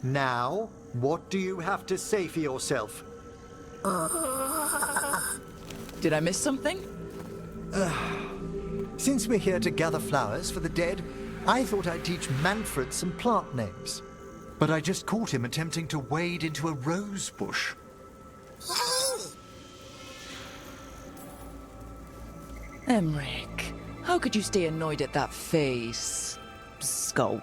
Now, what do you have to say for yourself? Did I miss something? Since we're here to gather flowers for the dead, I thought I'd teach Manfred some plant names. But I just caught him attempting to wade into a rose bush. Emmrich, how could you stay annoyed at that face? Skull.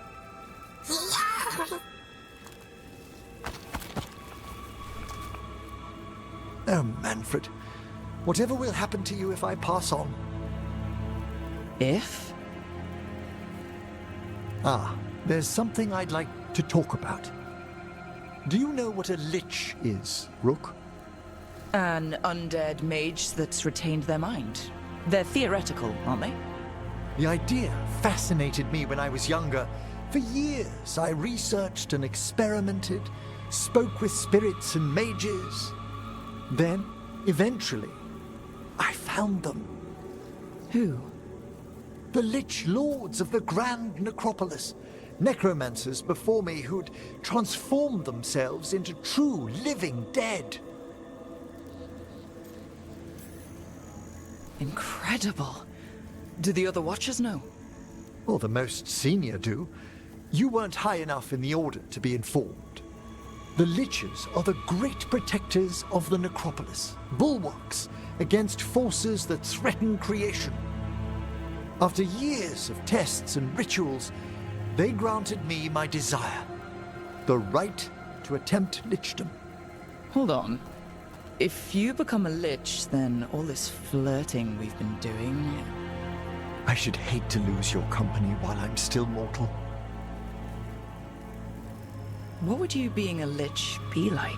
Oh, Manfred. Whatever will happen to you if I pass on? If? There's something I'd like to talk about. Do you know what a lich is, Rook? An undead mage that's retained their mind. They're theoretical, aren't they? The idea fascinated me when I was younger. For years, I researched and experimented, spoke with spirits and mages. Then, eventually, I found them. Who? The Lich Lords of the Grand Necropolis. Necromancers before me who'd transformed themselves into true living dead. Incredible. Do the other Watchers know? Well, the most senior do. You weren't high enough in the Order to be informed. The Liches are the great protectors of the Necropolis, bulwarks against forces that threaten creation. After years of tests and rituals, they granted me my desire, the right to attempt lichdom. Hold on. If you become a lich, then all this flirting we've been doing... I should hate to lose your company while I'm still mortal. What would you being a lich be like?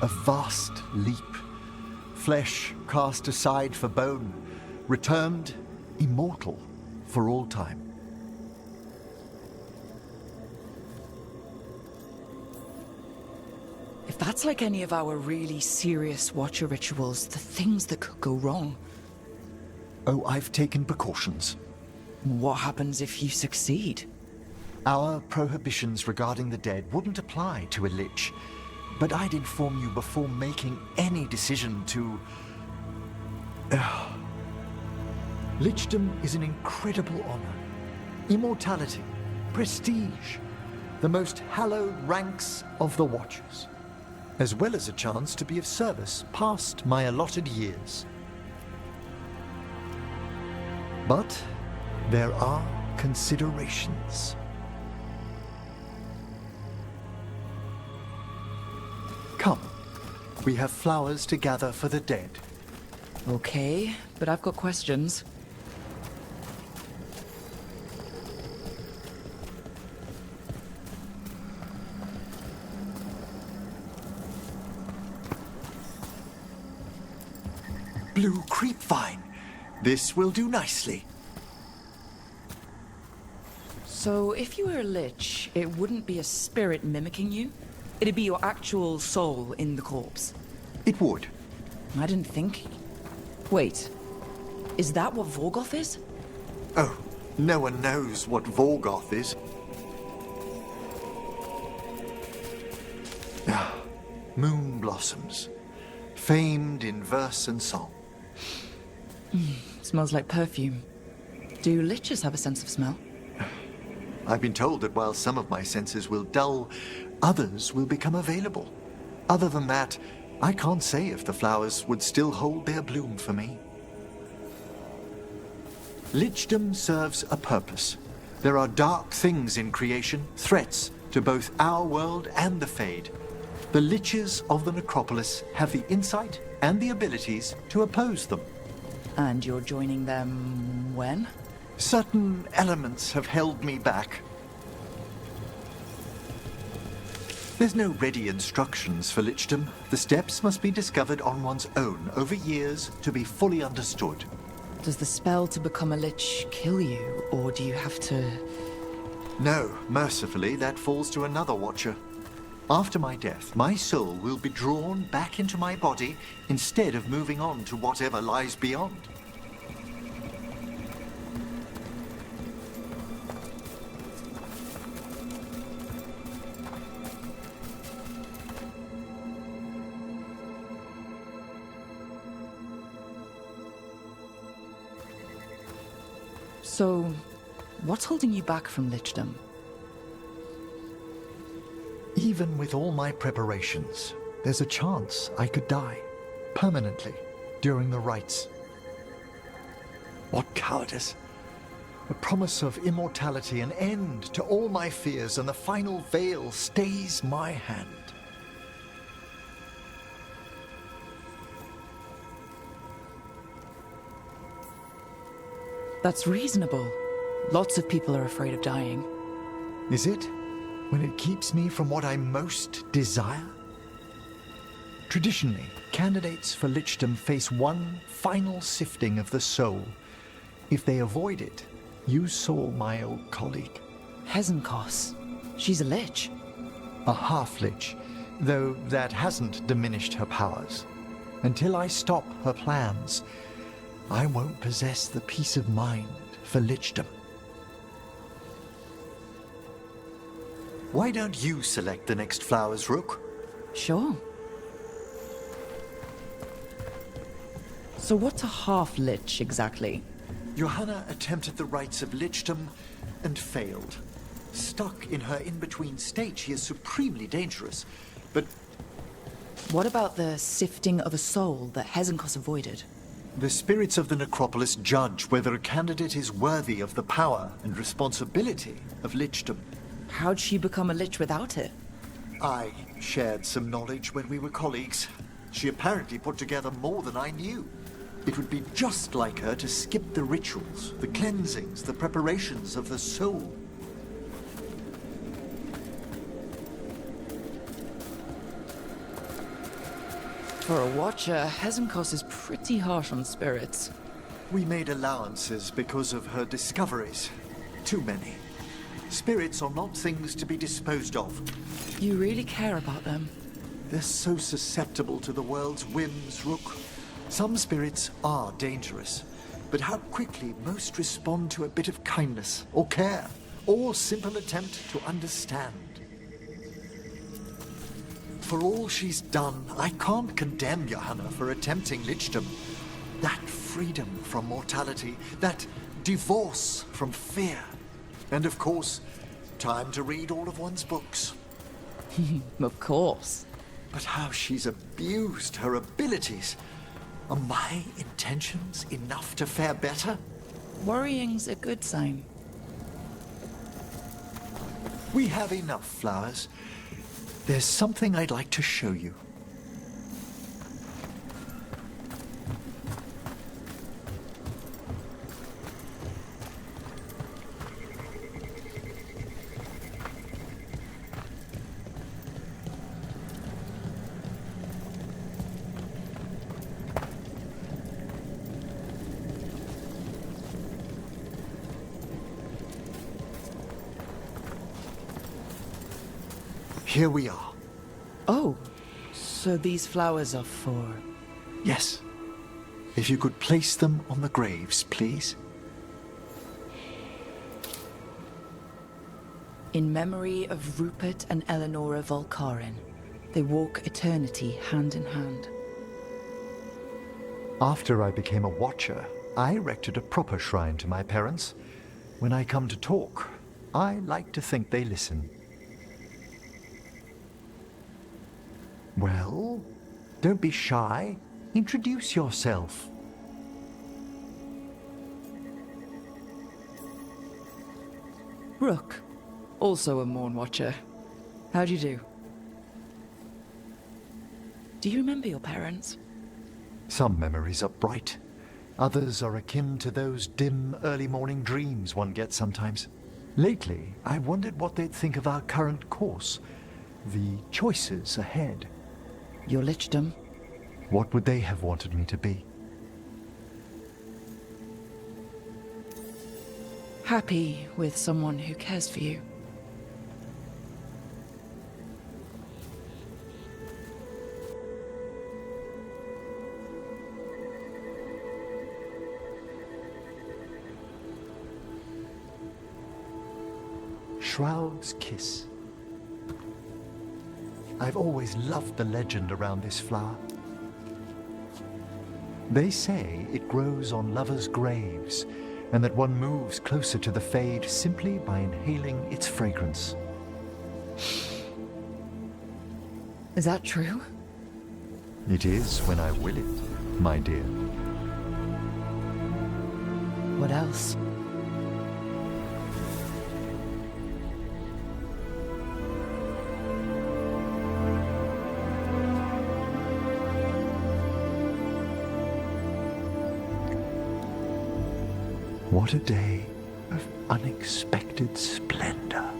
A vast leap. Flesh cast aside for bone, returned immortal for all time. If that's like any of our really serious Watcher rituals, the things that could go wrong. Oh, I've taken precautions. What happens if you succeed? Our prohibitions regarding the dead wouldn't apply to a lich, but I'd inform you before making any decision to... Lichdom is an incredible honor. Immortality, prestige, the most hallowed ranks of the Watchers, as well as a chance to be of service past my allotted years. But there are considerations. Come, we have flowers to gather for the dead. Okay, but I've got questions. Blue creepvine. This will do nicely. So, if you were a lich, it wouldn't be a spirit mimicking you? It'd be your actual soul in the corpse? It would. I didn't think... Wait, is that what Vorgoth is? Oh, no one knows what Vorgoth is. Moon blossoms, famed in verse and song. Smells like perfume. Do liches have a sense of smell? I've been told that while some of my senses will dull, others will become available. Other than that, I can't say if the flowers would still hold their bloom for me. Lichdom serves a purpose. There are dark things in creation, threats to both our world and the Fade. The Liches of the Necropolis have the insight and the abilities to oppose them. And you're joining them when? Certain elements have held me back. There's no ready instructions for lichdom. The steps must be discovered on one's own over years to be fully understood. Does the spell to become a lich kill you, or do you have to... No, mercifully, that falls to another Watcher. After my death, my soul will be drawn back into my body instead of moving on to whatever lies beyond. So, what's holding you back from lichdom? Even with all my preparations, there's a chance I could die permanently during the rites. What cowardice! The promise of immortality, an end to all my fears, and the final veil stays my hand. That's reasonable. Lots of people are afraid of dying. Is it? When it keeps me from what I most desire? Traditionally, candidates for lichdom face one final sifting of the soul. If they avoid it, you saw my old colleague. Hezenkos. She's a lich. A half-lich, though that hasn't diminished her powers. Until I stop her plans, I won't possess the peace of mind for lichdom. Why don't you select the next flowers, Rook? Sure. So what's a half-lich exactly? Johanna attempted the rites of lichdom and failed. Stuck in her in-between state, she is supremely dangerous. But What about the sifting of a soul that Hezenkos avoided? the spirits of the necropolis judge whether a candidate is worthy of the power and responsibility of lichdom. How'd she become a lich without it? I shared some knowledge when we were colleagues. She apparently put together more than I knew. It would be just like her to skip the rituals, the cleansings, the preparations of the soul. For a watcher, Hezenkos is pretty harsh on spirits. We made allowances because of her discoveries. Too many. Spirits are not things to be disposed of. You really care about them? They're so susceptible to the world's whims, Rook. Some spirits are dangerous, but how quickly most respond to a bit of kindness, or care, or simple attempt to understand. For all she's done, I can't condemn Johanna for attempting lichdom. That freedom from mortality, that divorce from fear. And of course, time to read all of one's books. Of course. But how she's abused her abilities. Are my intentions enough to fare better? Worrying's a good sign. We have enough flowers. There's something I'd like to show you. Here we are. Oh, so these flowers are for... Yes. If you could place them on the graves, please. In memory of Rupert and Eleonora Volkarin. They walk eternity hand in hand. After I became a watcher, I erected a proper shrine to my parents. When I come to talk, I like to think they listen. Well, don't be shy. Introduce yourself. Rook, also a Morn Watcher. How'd you do? Do you remember your parents? Some memories are bright. Others are akin to those dim early morning dreams one gets sometimes. Lately, I wondered what they'd think of our current course, the choices ahead. Your lichdom? What would they have wanted me to be? Happy with someone who cares for you. Shroud's Kiss. I've always loved the legend around this flower. They say it grows on lovers' graves, and that one moves closer to the Fade simply by inhaling its fragrance. Is that true? It is when I will it, my dear. What else? What a day of unexpected splendor.